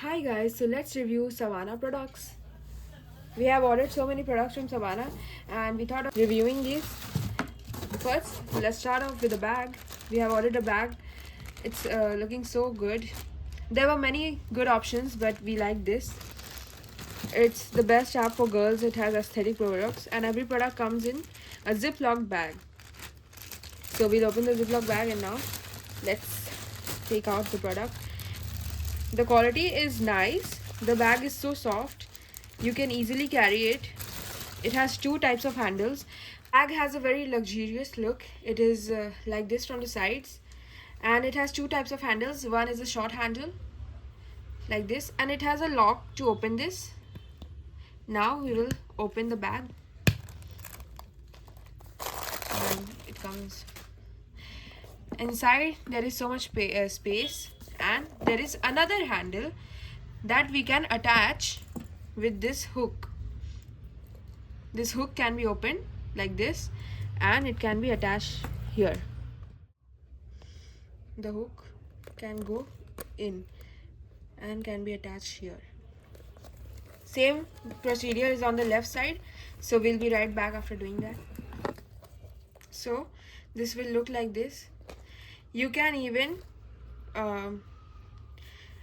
Hi guys, so let's review Savana products. We have ordered so many products from Savana and we thought of reviewing these. First, let's start off with a bag. We have ordered a bag. It's looking so good. There were many good options, but we like this. It's the best app for girls. It has aesthetic products and every product comes in a Ziploc bag. So we'll open the Ziploc bag and now let's take out the product. The quality is nice. The bag is so soft. You can easily carry it. It has two types of handles. Bag has a very luxurious look. It is like this from the sides. And it has two types of handles. One is a short handle like this. And it has a lock to open this. Now we will open the bag. And it comes. Inside there is so much space. And there is another handle that we can attach with this hook. This hook can be opened like this and it can be attached here. The hook can go in and can be attached here. Same procedure is on the left side, so we'll be right back after doing that. So this will look like this. You can even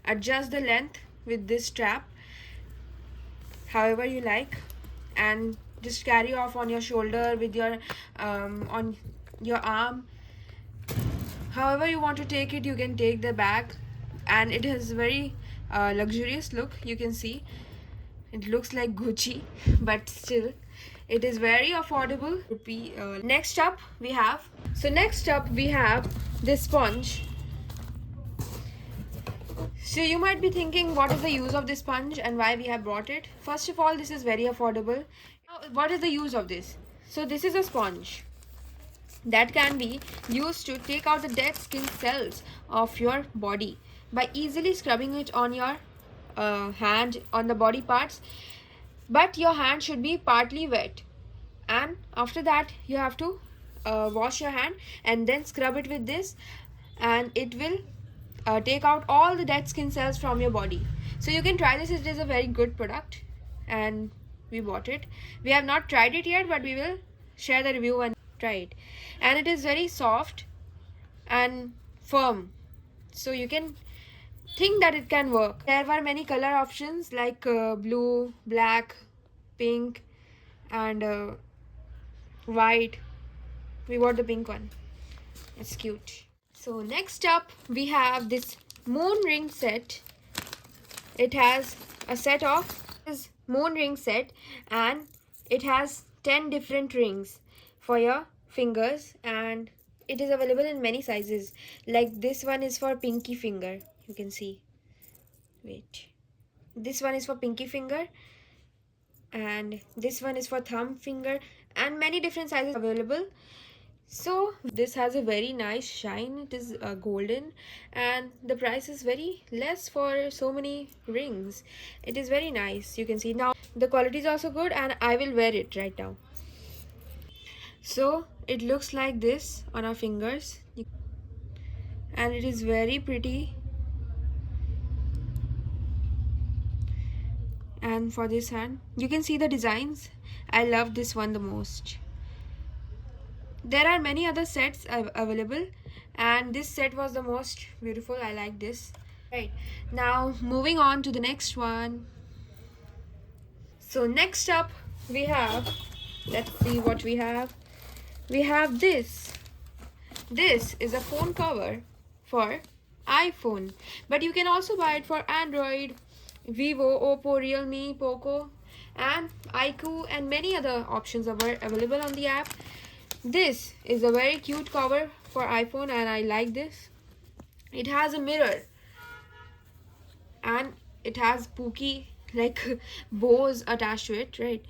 adjust the length with this strap however you like and just carry off on your shoulder, with your on your arm. However you want to take it, you can take the bag, and it has very luxurious look. You can see it looks like Gucci, but still it is very affordable. Next up we have this sponge. So you might be thinking, what is the use of this sponge and why we have brought it? First of all, this is very affordable. Now, what is the use of this? So this is a sponge that can be used to take out the dead skin cells of your body by easily scrubbing it on your hand, on the body parts. But your hand should be partly wet, and after that you have to wash your hand and then scrub it with this, and it will take out all the dead skin cells from your body. So you can try this. It is a very good product and we bought it. We have not tried it yet, but we will share the review and try it. And it is very soft and firm, so you can think that it can work. There were many color options like blue, black, pink and white. We bought the pink one. It's cute. So next up we have this moon ring set. It has a set of this moon ring set and it has 10 different rings for your fingers, and it is available in many sizes. Like this one is for pinky finger. You can see. Wait. This one is for pinky finger and this one is for thumb finger, and many different sizes available. So this has a very nice shine. It is golden and the price is very less for so many rings. It is very nice. You can see now the quality is also good, and I will wear it right now. So it looks like this on our fingers and it is very pretty. And for this hand you can see the designs. I love this one the most. There are many other sets available and this set was the most beautiful. I like this. Right, now moving on to the next one. So next up we have, let's see what we have. We have this. This is a phone cover for iPhone, but you can also buy it for Android, Vivo, Oppo, Realme, Poco and iQOO, and many other options are available on the app. This is a very cute cover for iPhone and I like this. It has a mirror and it has pooky like bows attached to it, right?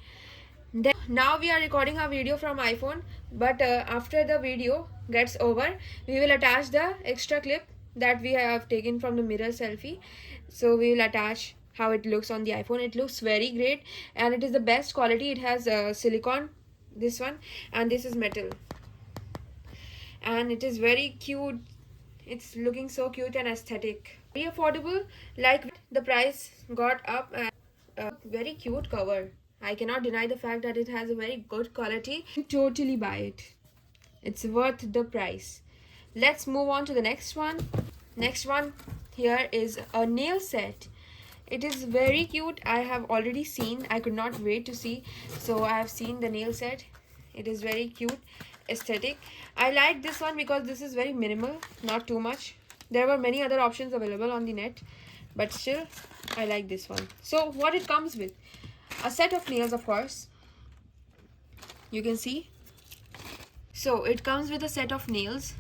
Then, now we are recording our video from iPhone, but after the video gets over, we will attach the extra clip that we have taken from the mirror selfie. So we will attach how it looks on the iPhone. It looks very great and it is the best quality. It has silicone, this one, and this is metal, and it is very cute. It's looking so cute and aesthetic. very affordable. Like the price got up, and a very cute cover. I cannot deny the fact that it has a very good quality. Totally buy it. It's worth the price. Let's move on to the next one. Next one here is a nail set. It is very cute. I have already seen. I could not wait to see. So I have seen the nail set. It is very cute, aesthetic. I like this one because this is very minimal, not too much. There were many other options available on the net, but still I like this one. So what it comes with, a set of nails, of course, you can see. So it comes with a set of nails,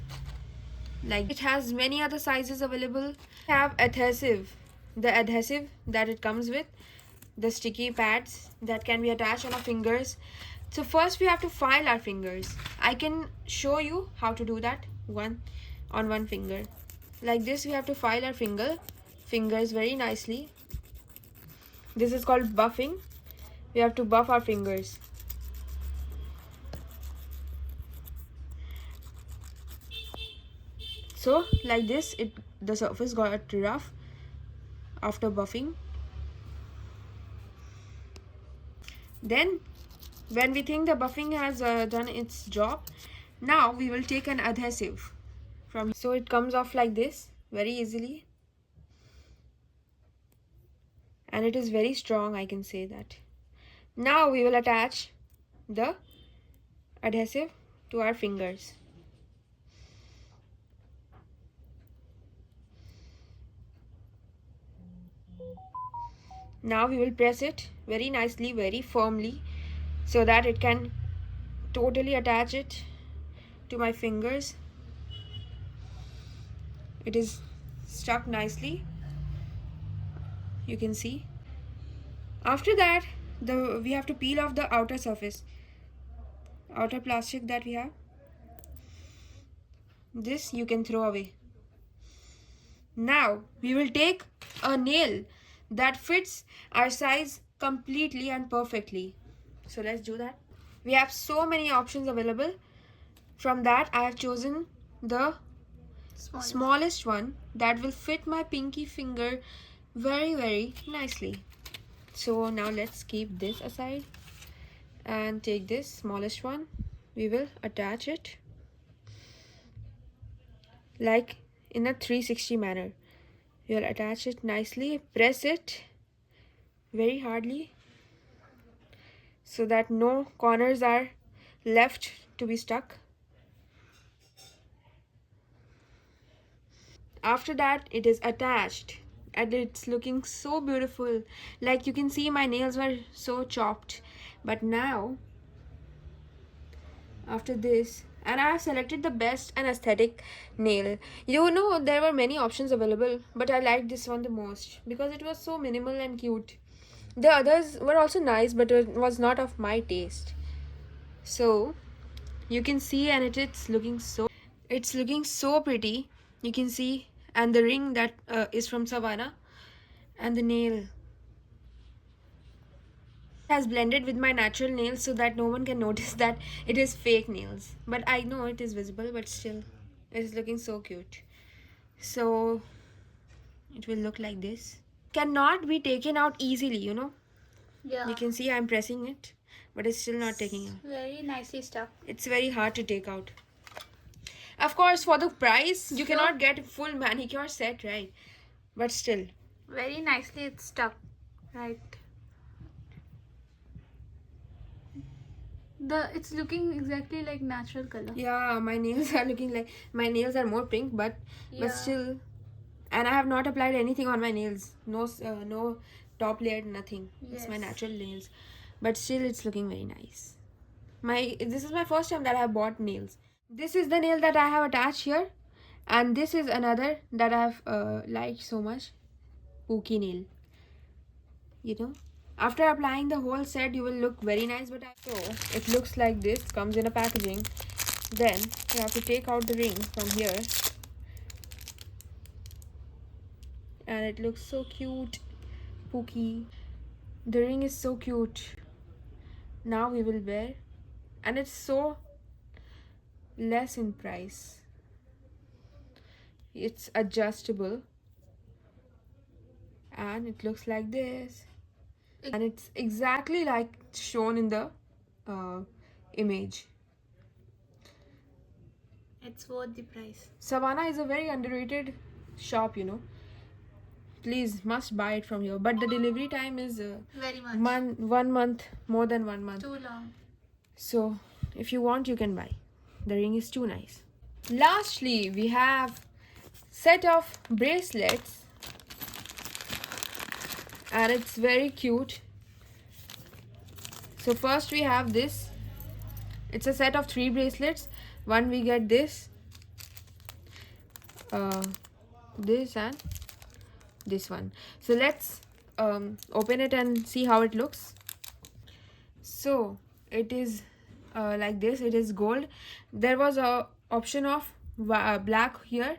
like it has many other sizes available. Have adhesive, the adhesive that it comes with, the sticky pads that can be attached on our fingers. So first we have to file our fingers. I can show you how to do that on one finger. Like this we have to file our fingers very nicely. This is called buffing. We have to buff our fingers. So like this, the surface got rough after buffing. Then when we think the buffing has done its job, now we will take an adhesive from, so it comes off like this very easily, and it is very strong, I can say that. Now we will attach the adhesive to our fingers. Now we will press it very nicely, very firmly, so that it can totally attach it to my fingers. It is stuck nicely, you can see. After that, we have to peel off the outer surface, outer plastic that we have. This you can throw away. Now we will take a nail that fits our size completely and perfectly. So let's do that. We have so many options available. From that I have chosen the smallest one that will fit my pinky finger very nicely. So now let's keep this aside and take this smallest one. We will attach it like in a 360 manner. We will attach it nicely, press it very hardly so that no corners are left to be stuck. After that, it is attached and it's looking so beautiful. Like you can see, my nails were so chopped, but now after this, and I have selected the best and aesthetic nail. You know, there were many options available, but I liked this one the most because it was so minimal and cute. The others were also nice, but it was not of my taste. So you can see, and it's looking so pretty. You can see, and the ring that is from Savana, and the nail has blended with my natural nails so that no one can notice that it is fake nails. But I know it is visible, but still it is looking so cute. So it will look like this. Cannot be taken out easily, you know. Yeah. You can see I'm pressing it, but it's still not taking out. Very nicely stuck. It's very hard to take out. Of course, for the price, you cannot get a full manicure set, right? But still. Very nicely it's stuck. Right. It's looking exactly like natural color. Yeah, my nails are looking like, my nails are more pink, but still. And I have not applied anything on my nails. No top layer, nothing. Yes. It's my natural nails. But still it's looking very nice. This is my first time that I have bought nails. This is the nail that I have attached here. And this is another that I have liked so much. Pookie nail. You know. After applying the whole set, you will look very nice. So it looks like this. Comes in a packaging. Then you have to take out the ring from here. And it looks so cute. Pookie. The ring is so cute. Now we will wear. And it's so less in price. It's adjustable. and it looks like this, and it's exactly like shown in the image. It's worth the price. Savana is a very underrated shop, you know. Please must buy it from here, but the delivery time is Very much. 1 month, more than 1 month. Too long. So if you want, you can buy. The ring is too nice. Lastly, we have set of bracelets, and it's very cute. So first we have this. It's a set of 3 bracelets. One we get this, this and this one. So let's open it and see how it looks. So it is like this. It is gold. There was a option of black here,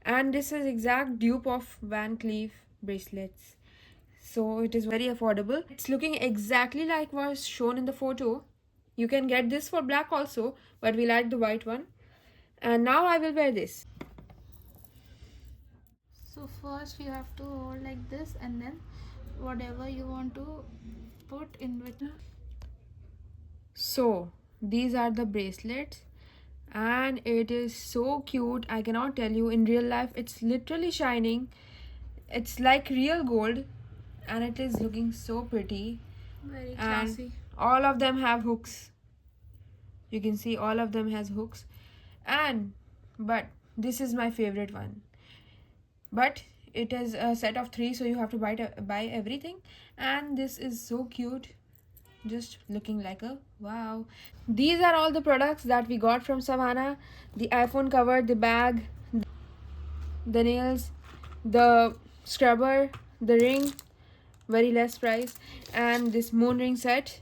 and this is exact dupe of Van Cleef bracelets. So it is very affordable. It's looking exactly like was shown in the photo. You can get this for black also, but we like the white one. And now I will wear this. So first you have to hold like this, and then whatever you want to put in between. So these are the bracelets, and it is so cute. I cannot tell you, in real life it's literally shining. It's like real gold, and it is looking so pretty. Very And classy. all of them have hooks. You can see all of them has hooks. And but this is my favorite one. But it is a set of 3, so you have to buy everything. And this is so cute, just looking like a wow. These are all the products that we got from Savana: the iPhone cover, the bag, the nails, the scrubber, the ring, very less price, and this moon ring set,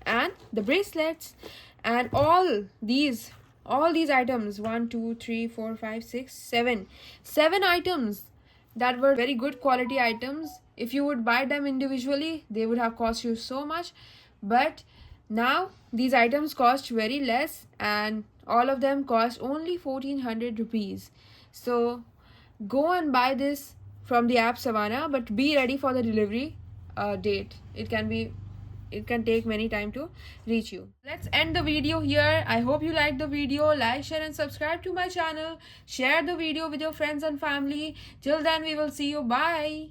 and the bracelets. And all these items, 1 2 3 4 5 6 7 items that were very good quality items. If you would buy them individually, they would have cost you so much, but now these items cost very less, and all of them cost only 1400 rupees. So go and buy this from the app Savana, but be ready for the delivery date. It can take many time to reach you. Let's end the video here. I hope you liked the video. Like, share and subscribe to my channel. Share the video with your friends and family. Till then, we will see you. Bye.